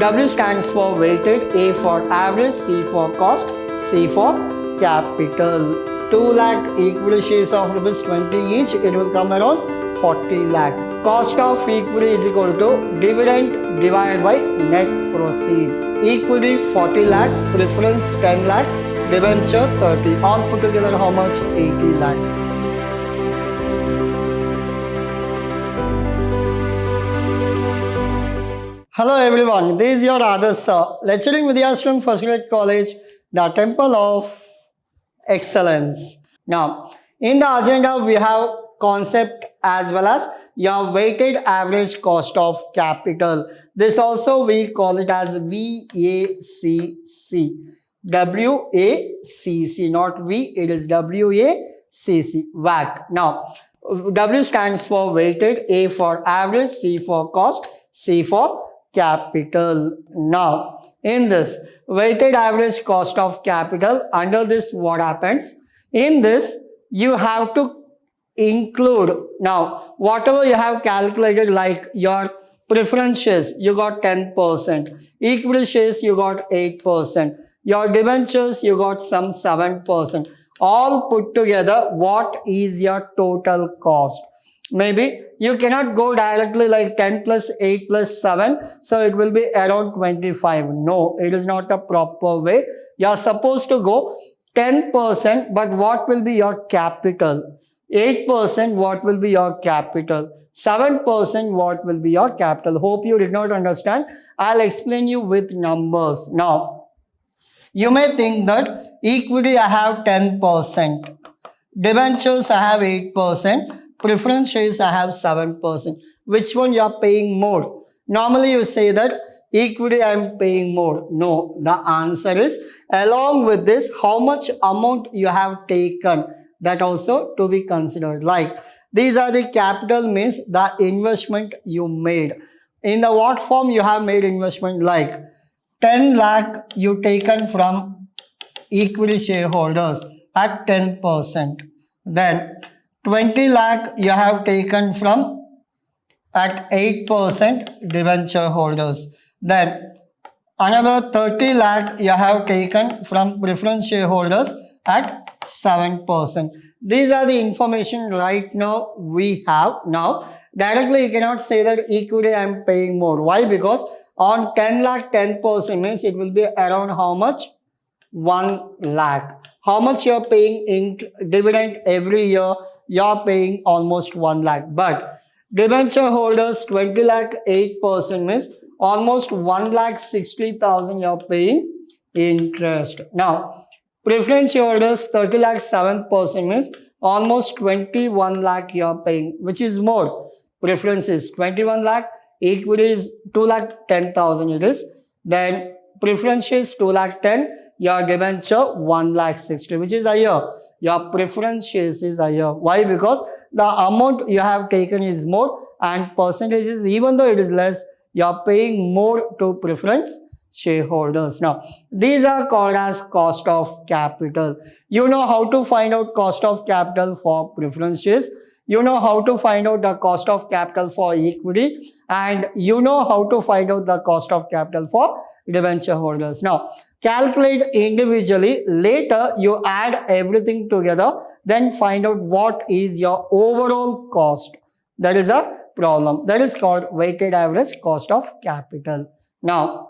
W stands for weighted, A for average, C for cost, C for capital. 2 lakh equity shares of rupees 20 each, it will come around 40 lakh. Cost of equity is equal to dividend divided by net proceeds. Equity 40 lakh, preference 10 lakh, debenture 30. All put together how much? 80 lakh. Hello everyone, this is your Adarsh sir, lecturing Vidhyaashram First Grade College, the Temple of Excellence. Now, in the agenda we have concept as well as your weighted average cost of capital. This also we call it as VACC. WACC, not V, it is WACC, WAC. Now, W stands for weighted, A for average, C for cost, C for capital. Now, in this weighted average cost of capital, under this what happens? In this, you have to include, now, whatever you have calculated, like your preference shares, you got 10%, equity shares, you got 8%, your debentures, you got some 7%. All put together, what is your total cost? Maybe you cannot go directly like 10 plus 8 plus 7, so it will be around 25. No, it is not a proper way. You are supposed to go 10%, but what will be your capital? 8%, what will be your capital? 7%, what will be your capital? Hope you did not understand. I'll explain you with numbers. Now, you may think that equity I have 10%, debentures I have 8%, preference shares I have 7%. Which one you are paying more? Normally you say that equity I am paying more. No, the answer is along with this how much amount you have taken, that also to be considered. Like these are the capital, means the investment you made. In the what form you have made investment, like 10 lakh you taken from equity shareholders at 10%. Then 20 lakh you have taken from at 8% debenture holders. Then another 30 lakh you have taken from preference shareholders at 7%. These are the information right now we have. Now directly you cannot say that equity I am paying more. Why? Because on 10 lakh 10% means it will be around how much? 1 lakh. How much you are paying in dividend every year? You are paying almost 1 lakh. But debenture holders 20 lakh 8% means almost 1,60,000 you are paying interest. Now preference holders 30 lakh 7% means almost 21 lakh you are paying. Which is more? Preference is 21 lakh, equity is 2,10,000 it is. Then preference is 2,10,000, your debenture 1,60,000, which is higher. Your preference shares is higher. Why? Because the amount you have taken is more, and percentages, even though it is less, you are paying more to preference shareholders. Now, these are called as cost of capital. You know how to find out cost of capital for preference shares. You know how to find out the cost of capital for equity, and you know how to find out the cost of capital for debenture holders. Now, calculate individually. Later, you add everything together, then find out what is your overall cost. That is a problem. That is called weighted average cost of capital. Now,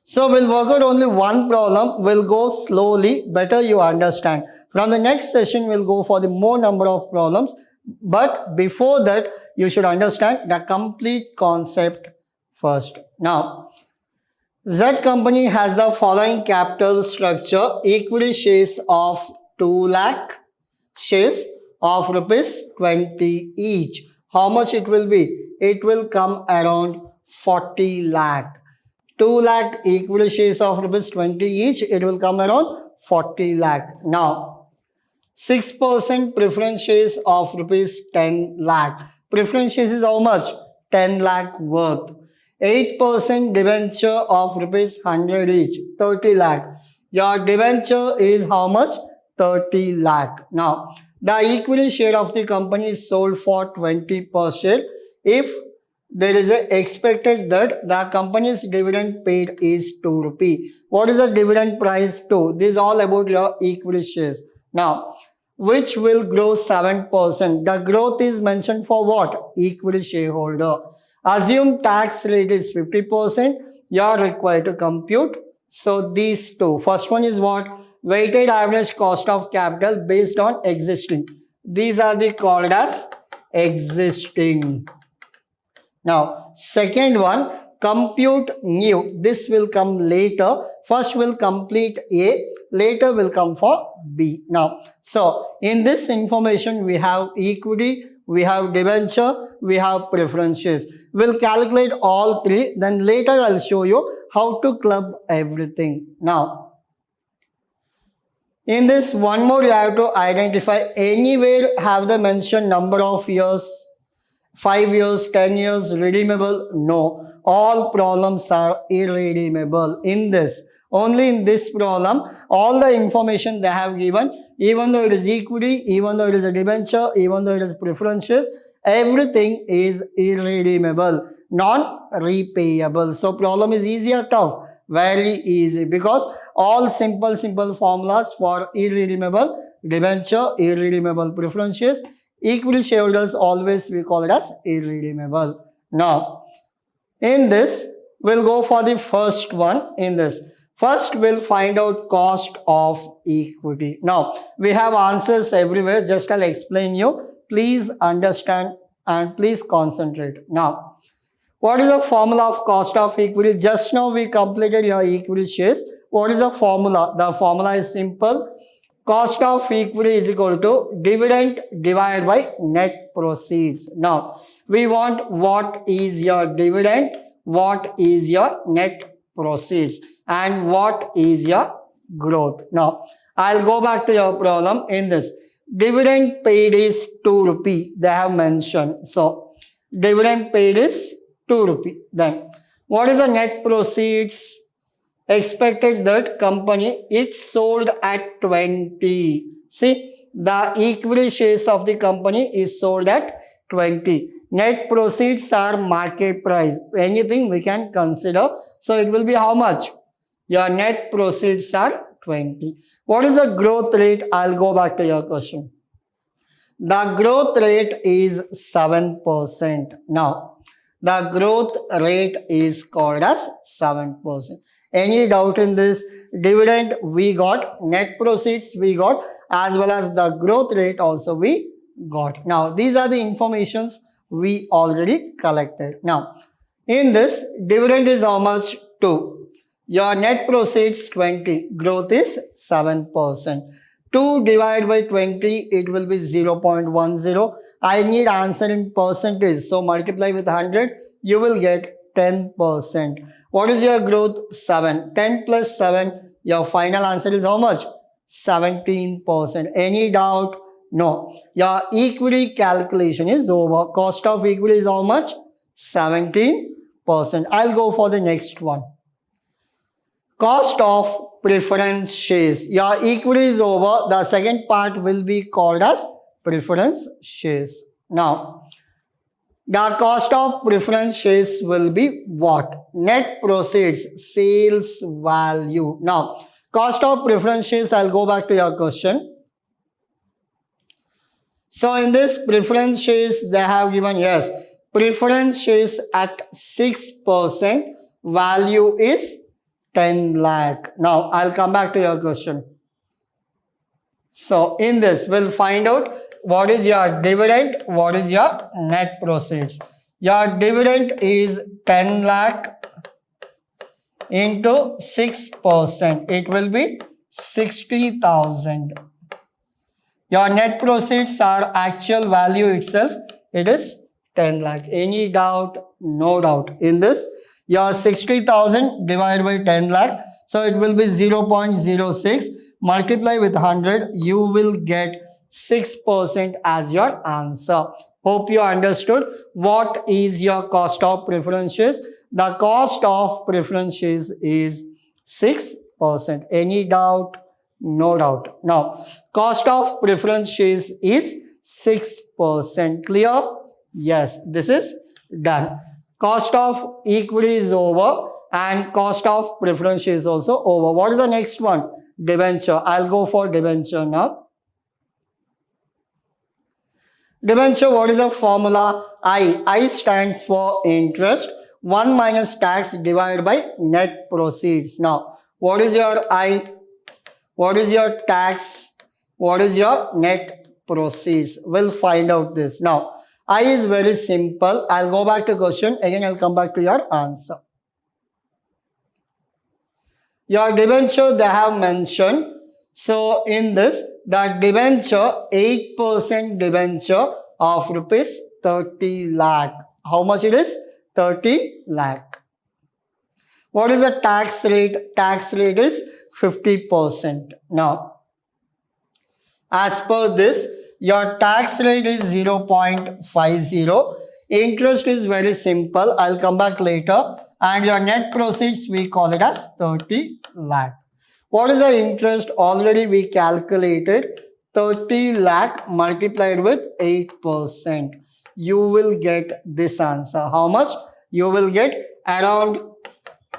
so we'll work out only one problem. We'll go slowly. Better you understand. From the next session, we'll go for the more number of problems. But before that, you should understand the complete concept first. Now, Z company has the following capital structure: equity shares of 2 lakh, shares of rupees 20 each. How much it will be? It will come around 40 lakh. 2 lakh equity shares of rupees 20 each, it will come around 40 lakh. Now, 6% preference shares of rupees 10 lakh. Preference shares is how much? 10 lakh worth. 8% debenture of rupees 100 each, 30 lakh. Your debenture is how much? 30 lakh. Now, the equity share of the company is sold for 20 per share. If there is a expected that the company's dividend paid is 2 rupee. What is the dividend price 2? This is all about your equity shares. Now, which will grow 7%. The growth is mentioned for what? Equity shareholder. Assume tax rate is 50%. You are required to compute. So these two. First one is what? Weighted average cost of capital based on existing. These are the called as existing. Now, second one, compute new. This will come later. First will complete A, later will come for B. Now, so in this information, we have equity, we have debenture, we have preferences. We'll calculate all three. Then later I'll show you how to club everything. Now, in this one more, you have to identify anywhere have the mentioned number of years. 5 years, 10 years, redeemable? No. All problems are irredeemable in this. Only in this problem, all the information they have given, even though it is equity, even though it is a debenture, even though it is preferences, everything is irredeemable, non-repayable. So problem is easy or tough? Very easy, because all simple formulas for irredeemable debenture, irredeemable preferences, equity shareholders always we call it as irredeemable. Now, in this, we'll go for the first one. In this, first we'll find out cost of equity. Now, we have answers everywhere. Just I'll explain you. Please understand and please concentrate. Now, what is the formula of cost of equity? Just now we completed your equity shares. What is the formula? The formula is simple. Cost of equity is equal to dividend divided by net proceeds. Now, we want what is your dividend, what is your net proceeds, and what is your growth. Now, I'll go back to your problem in this. Dividend paid is 2 rupee. They have mentioned. So, dividend paid is 2 rupee. Then, what is the net proceeds? Expected that company it sold at 20. See, the equity shares of the company is sold at 20. Net proceeds are market price. Anything we can consider. So it will be how much? Your net proceeds are 20. What is the growth rate? I'll go back to your question. The growth rate is 7%. Now, the growth rate is called as 7%. Any doubt in this? Dividend we got, net proceeds we got, as well as the growth rate also we got. Now, these are the informations we already collected. Now, in this, dividend is how much? 2. Your net proceeds 20. Growth is 7%. 2 divided by 20, it will be 0.10. I need answer in percentage. So, multiply with 100, you will get 10%. What is your growth? 7. 10 plus 7, your final answer is how much? 17%. Any doubt? No. Your equity calculation is over. Cost of equity is how much? 17%. I'll go for the next one. Cost of preference shares. Your equity is over. The second part will be called as preference shares. Now, the cost of preference shares will be what? Net proceeds, sales value. Now, cost of preference shares, I'll go back to your question. So, in this preference shares, they have given, yes, preference shares at 6%, value is 10 lakh. Now, I'll come back to your question. So, in this, we'll find out what is your dividend, what is your net proceeds. Your dividend is 10 lakh into 6%. It will be 60,000. Your net proceeds are actual value itself. It is 10 lakh. Any doubt? No doubt. In this, your 60,000 divided by 10 lakh. So it will be 0.06. Multiply with 100. You will get 6% as your answer. Hope you understood. What is your cost of preference shares? The cost of preference shares is 6%. Any doubt? No doubt. Now, cost of preference shares is 6%. Clear? Yes, this is done. Cost of equity is over and cost of preference is also over. What is the next one? Debenture. I'll go for debenture now. Debenture, what is the formula? I stands for interest. 1 minus tax divided by net proceeds. Now, what is your I? What is your tax? What is your net proceeds? We'll find out this. Now, I is very simple. I'll go back to question. Again, I'll come back to your answer. Your debenture they have mentioned. So, in this, the debenture, 8% debenture of rupees 30 lakh. How much it is? 30 lakh. What is the tax rate? Tax rate is 50%. Now, as per this, your tax rate is 0.50. Interest is very simple. I'll come back later. And your net proceeds, we call it as 30 lakh. What is the interest? Already we calculated 30 lakh multiplied with 8%. You will get this answer. How much? You will get around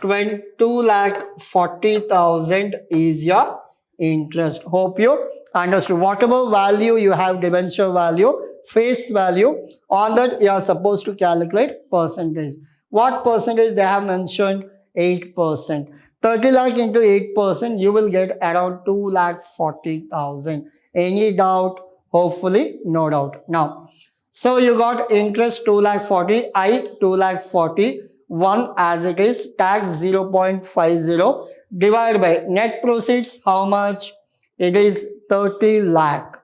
2,40,000 is your interest. Hope you understood. Whatever value you have, debenture value, face value, on that you are supposed to calculate percentage. What percentage they have mentioned? 8%. 30 lakh into 8%, you will get around 2,40,000. Any doubt? Hopefully, no doubt. Now, so you got interest 2,40,000, I 2,40,000, 1 as it is, tax 0.50, divided by net proceeds, how much? It is 30 lakh.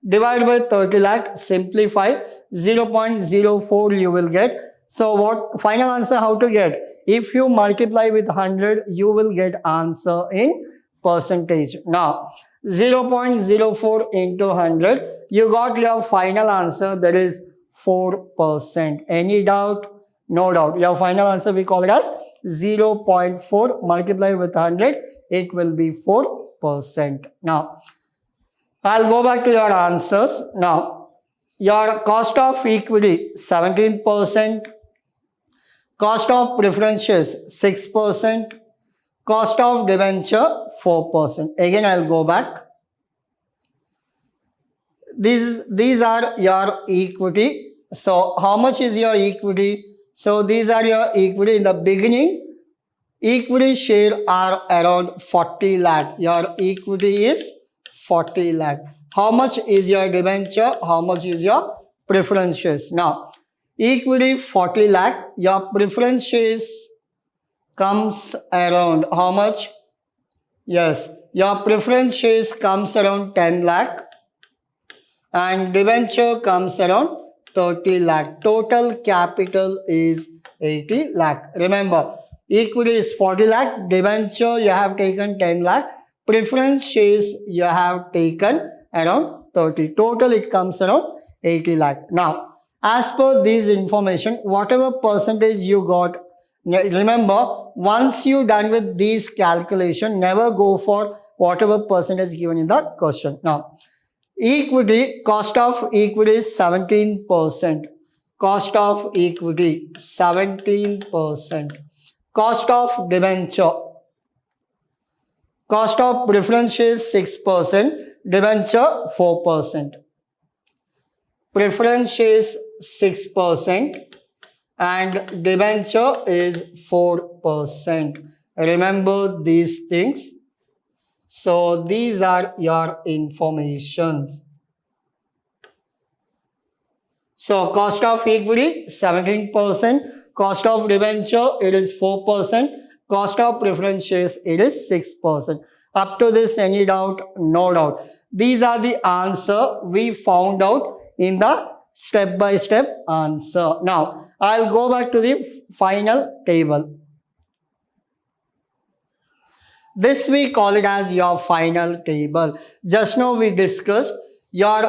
Divided by 30 lakh, simplify, 0.04 you will get. So what final answer how to get? If you multiply with 100, you will get answer in percentage. Now, 0.04 into 100, you got your final answer, that is 4%. Any doubt? No doubt. Your final answer we call it as 0.4 multiplied with 100, it will be 4%. Now, I'll go back to your answers. Now, your cost of equity 17%, cost of preferences 6%, cost of debenture 4%. Again, I'll go back. These are your equity. So, how much is your equity? So, these are your equity in the beginning. Equity share are around 40 lakh. Your equity is 40 lakh. How much is your debenture? How much is your preferences? Now, equity 40 lakh. Your preferences comes around how much? Yes, your preferences comes around 10 lakh. And debenture comes around 30 lakh. Total capital is 80 lakh. Remember, equity is 40 lakh. Debenture you have taken 10 lakh. Preference shares you have taken around 30. Total it comes around 80 lakh. Now, as per this information, whatever percentage you got, remember, once you done with these calculation, never go for whatever percentage given in the question. Now, equity, cost of equity is 17%. Cost of equity 17%. Cost of debenture. Cost of preference is 6%. Debenture 4%. Preference is 6% and debenture is 4%. Remember these things. So these are your informations. So cost of equity 17%, cost of debenture it is 4%, cost of preference shares it is 6%. Up to this, any doubt? No doubt. These are the answer we found out in the step-by-step answer. Now, I'll go back to the final table. This we call it as your final table. Just now we discussed your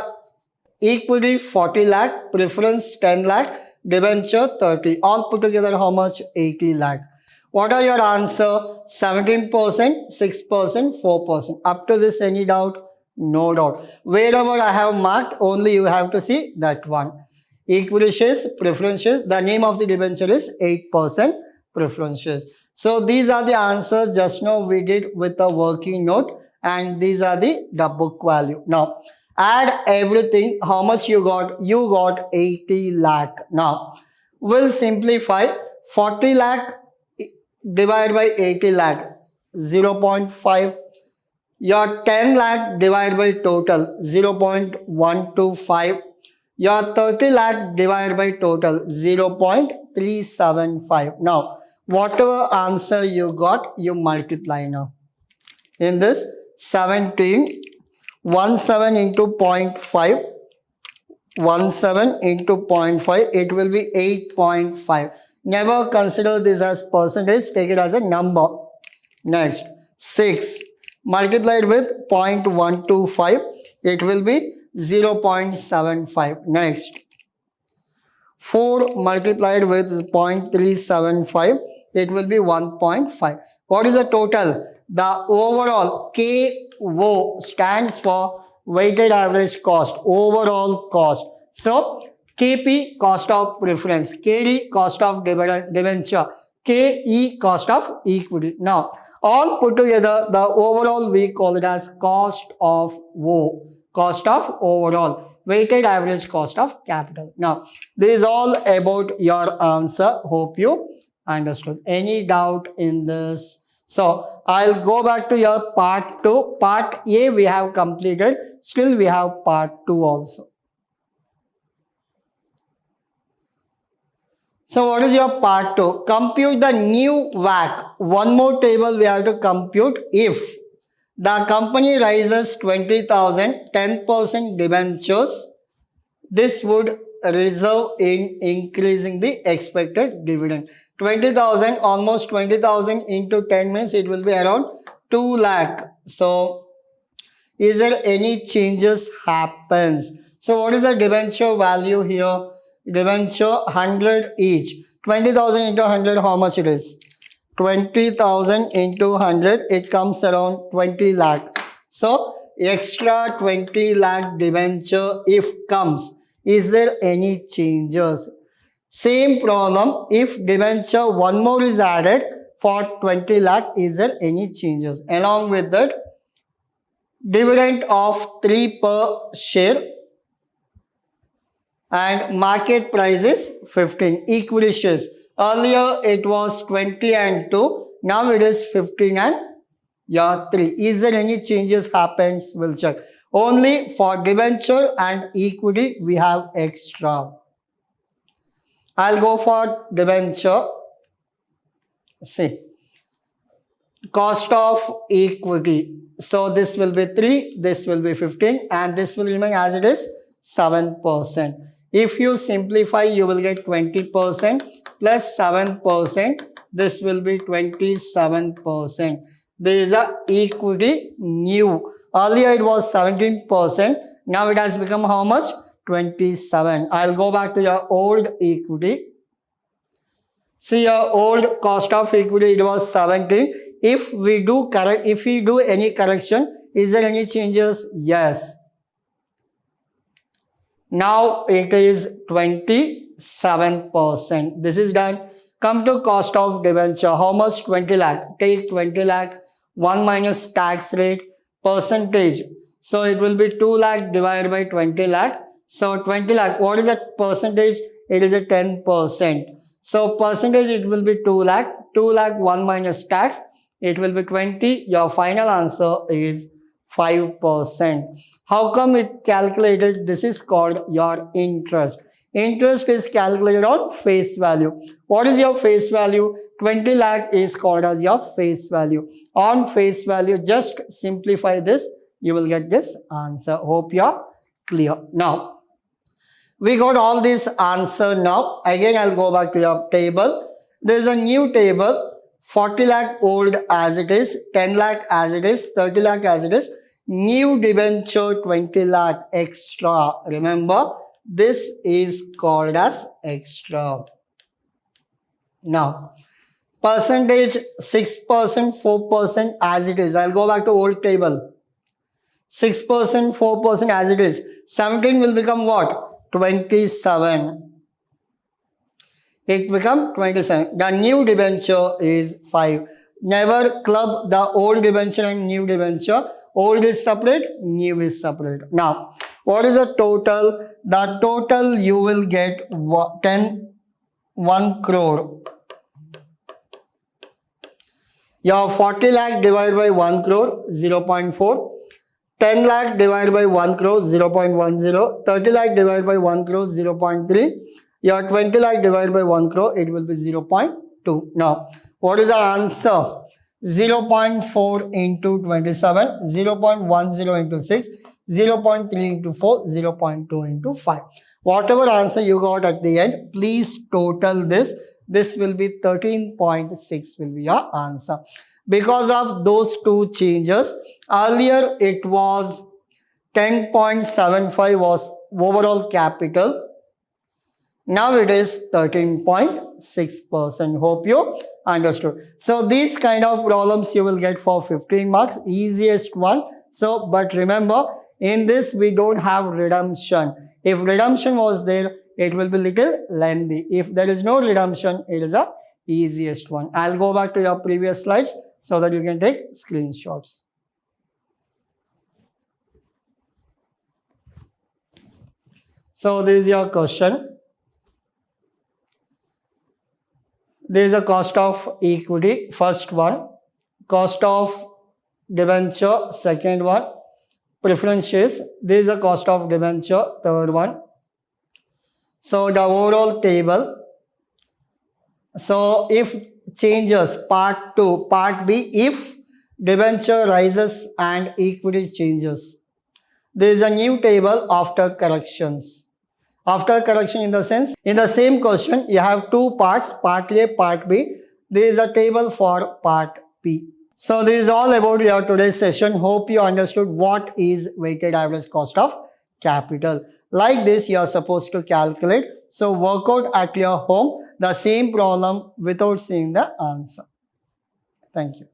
equity 40 lakh, preference 10 lakh, debenture 30. All put together how much? 80 lakh. What are your answer? 17%, 6%, 4%. Up to this, any doubt? No doubt. Wherever I have marked, only you have to see that one. Equity shares, preference shares. The name of the debenture is 8% preference shares. So these are the answers just now we did with the working note, and these are the book value. Now add everything. How much you got? You got 80 lakh. Now we'll simplify. 40 lakh divided by 80 lakh, 0.5. Your 10 lakh divided by total, 0.125. Your 30 lakh divided by total, 0.375. Now, whatever answer you got, you multiply now. In this, 17, 17 into 0.5, 17 into 0.5, it will be 8.5. Never consider this as percentage, take it as a number. Next, 6 multiplied with 0.125, it will be 0.75. Next, 4 multiplied with 0.375, it will be 1.5. What is the total? The overall KO stands for weighted average cost, overall cost. So KP, cost of preference, KD, cost of debenture, KE, cost of equity. Now all put together, the overall we call it as cost of O, cost of overall, weighted average cost of capital. Now this is all about your answer. Hope you understood. Any doubt in this? So I'll go back to your part 2. Part A we have completed. Still we have part 2 also. So what is your part 2? Compute the new WACC. One more table we have to compute. If the company raises 20,000, 10% debentures, this would result in increasing the expected dividend. 20,000, almost 20,000 into 10 means it will be around 2 lakh. So is there any changes happens? So what is the debenture value here? Debenture 100 each. 20,000 into 100, how much it is? 20,000 into 100, it comes around 20 lakh. So extra 20 lakh debenture if comes, is there any changes? Same problem, if debenture one more is added for 20 lakh, is there any changes? Along with that, dividend of 3 per share and market price is 15. Equity shares, earlier it was 20 and 2, now it is 15 and 3. Is there any changes happens? We'll check. Only for debenture and equity we have extra. I'll go for debenture. See, cost of equity. So this will be 3, this will be 15, and this will remain as it is 7%. If you simplify, you will get 20% plus 7%. This will be 27%. This is a equity new. Earlier it was 17%. Now it has become how much? 27. I'll go back to your old equity. See, your old cost of equity, it was 17. If we do any correction, is there any changes? Yes. Now it is 27%. This is done. Come to cost of debenture. How much? 20 lakh. Take 20 lakh. 1 minus tax rate, percentage. So it will be 2 lakh divided by 20 lakh. So 20 lakh, what is that percentage? It is a 10%. So percentage, it will be 2 lakh. 2 lakh 1 minus tax, it will be 20. Your final answer is 5%. How come it calculated? This is called your interest. Interest is calculated on face value. What is your face value? 20 lakh is called as your face value. On face value, just simplify this, you will get this answer. Hope you are clear. Now, we got all this answer now. Again, I'll go back to your table. There is a new table. 40 lakh old as it is, 10 lakh as it is, 30 lakh as it is. New debenture 20 lakh extra. Remember, this is called as extra. Now, percentage 6%, 4% as it is. I'll go back to old table. 6%, 4% as it is. 17 will become what? 27. It become 27. The new debenture is 5. Never club the old debenture and new debenture. Old is separate, new is separate. Now, what is the total? The total you will get 1 crore. Your 40 lakh divided by 1 crore, 0.4. 10 lakh divided by 1 crore, 0.10. 30 lakh divided by 1 crore, 0.3. Your 20 lakh divided by 1 crore, it will be 0.2. Now, what is the answer? 0.4 into 27, 0.10 into 6, 0.3 into 4, 0.2 into 5. Whatever answer you got at the end, please total this. This will be 13.6 will be your answer. Because of those two changes, earlier it was 10.75 was overall capital. Now it is 13.6%. Hope you understood. So these kind of problems you will get for 15 marks, easiest one. So, but remember, in this we don't have redemption. If redemption was there, it will be little lengthy. If there is no redemption, it is the easiest one. I'll go back to your previous slides so that you can take screenshots. So this is your question. There is a cost of equity, first one. Cost of debenture, second one. Preference shares, there is a cost of debenture, third one. So the overall table. So if changes, part 2, part B, if debenture rises and equity changes. There is a new table after corrections. After correction in the sense, in the same question, you have two parts, part A, part B. There is a table for part B. So this is all about your today's session. Hope you understood what is weighted average cost of capital. Like this, you are supposed to calculate. So work out at your home the same problem without seeing the answer. Thank you.